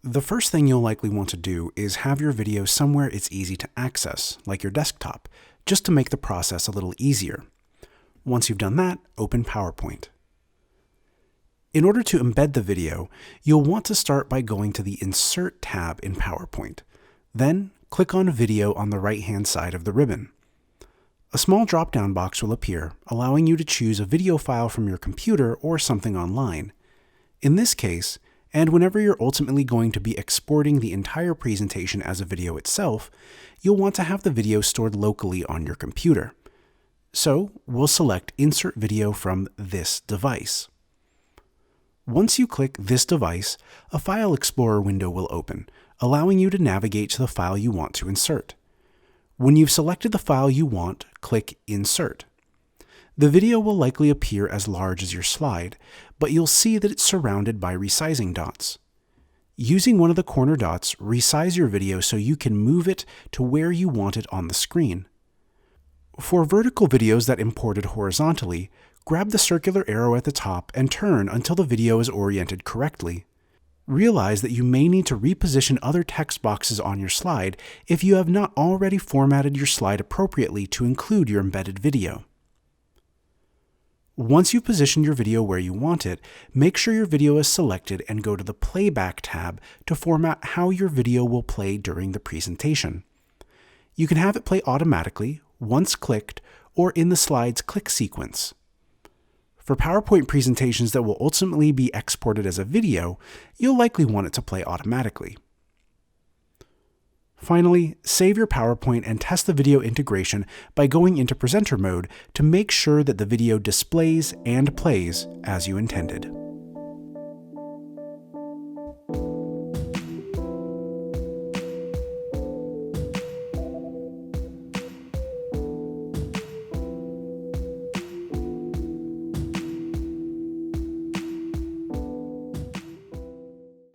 The first thing you'll likely want to do is have your video somewhere it's easy to access, like your desktop, just to make the process a little easier. Once you've done that, open PowerPoint. In order to embed the video, you'll want to start by going to the Insert tab in PowerPoint. Then, click on Video on the right-hand side of the ribbon. A small drop-down box will appear, allowing you to choose a video file from your computer or something online. In this case, and whenever you're ultimately going to be exporting the entire presentation as a video itself, you'll want to have the video stored locally on your computer. So, we'll select Insert Video from this device. Once you click this device, a File Explorer window will open, allowing you to navigate to the file you want to insert. When you've selected the file you want, click Insert. The video will likely appear as large as your slide, but you'll see that it's surrounded by resizing dots. Using one of the corner dots, resize your video so you can move it to where you want it on the screen. For vertical videos that imported horizontally, grab the circular arrow at the top and turn until the video is oriented correctly. Realize that you may need to reposition other text boxes on your slide if you have not already formatted your slide appropriately to include your embedded video. Once you've positioned your video where you want it, make sure your video is selected and go to the Playback tab to format how your video will play during the presentation. You can have it play automatically, once clicked, or in the slide's click sequence. For PowerPoint presentations that will ultimately be exported as a video, you'll likely want it to play automatically. Finally, save your PowerPoint and test the video integration by going into presenter mode to make sure that the video displays and plays as you intended.